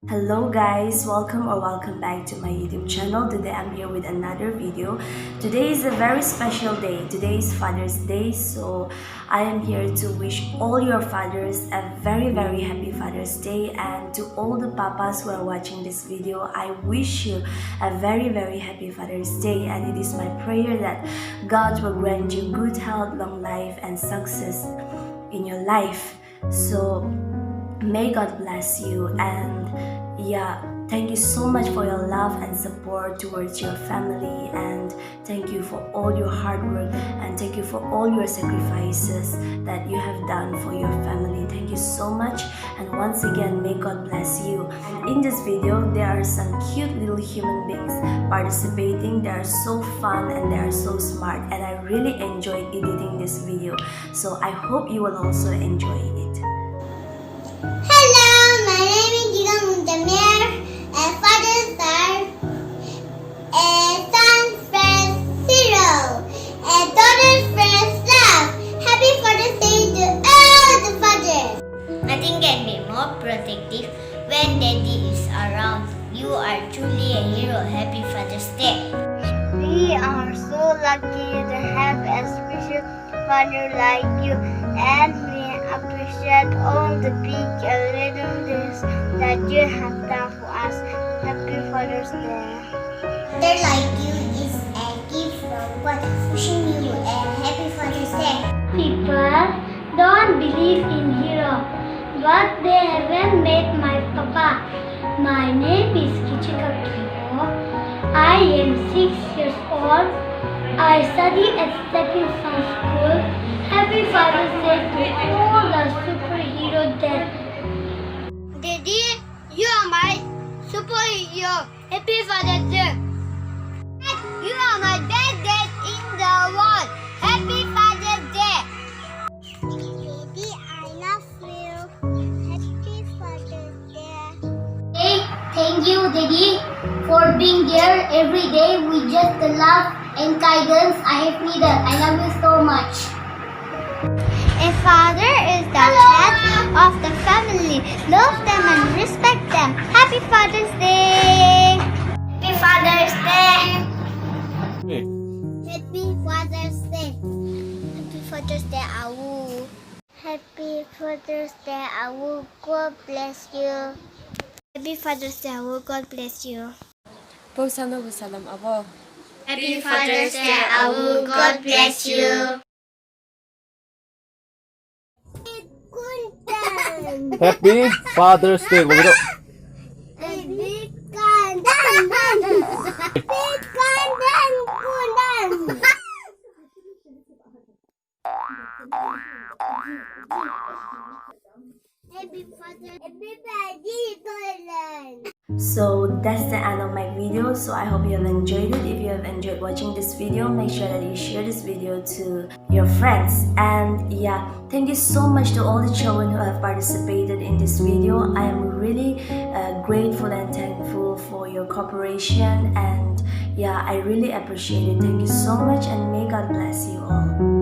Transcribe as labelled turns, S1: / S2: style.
S1: Hello guys, welcome back to my YouTube channel. Today I'm here with another video. Today is a very special day. Today is Father's Day, so I am here to wish all your fathers a very happy Father's Day, and to all the papas who are watching this video, I wish you a very happy Father's Day, and it is my prayer that God will grant you good health, long life and success in your life. So may God bless you, and thank you so much for your love and support towards your family, and thank you for all your hard work, and thank you for all your sacrifices that you have done for your family. Thank you so much, and once again, may God bless you. And in this video, there are some cute little human beings participating. They are so fun and they are so smart, and I really enjoyed editing this video, so I hope you will also enjoy it.
S2: Hello, my name is Jigam Jamir, and fathers are a son's friend Zero, and daughter's friend Love. Happy Father's Day to all the fathers.
S3: Nothing can be more protective when Daddy is around. You are truly a hero. Happy Father's Day.
S2: We are so lucky to have a special father like you, and we appreciate all the big and little things that you have done for us. Happy Father's Day.
S3: Father like you is a gift from God. Wishing you a happy Father's Day.
S4: People don't believe in hero, but they haven't met my papa. My name is Kichika Kiro. I am 6 years old. I study at Stepping Stone School. Happy Father's Day to all the superhero dad.
S2: Daddy, you are my superhero. Happy Father's Day. You are my best dad in the world. Happy Father's Day. Daddy, I love you. Happy Father's Day.
S3: Hey, thank you, Daddy, for being there every day with just the love and guidance I have needed. I love you so much.
S2: A father is the head of the family. Love them and respect them. Happy Father's Day.
S3: Happy Father's Day.
S2: Happy Father's Day. Happy Father's Day, Awu. Happy Father's Day, Awu. God bless you. Happy Father's Day, Awu. God bless you.
S5: Pulsano salam abo.
S3: Happy Father's Day, Awu. God bless you.
S6: Happy Father's Day. Wag ito.
S1: So that's the end of my video, so I hope you have enjoyed it. If you have enjoyed watching this video, make sure that you share this video to your friends. And thank you so much to all the children who have participated in this video. I am really grateful and thankful for your cooperation, and I really appreciate it. Thank you so much, and may God bless you all.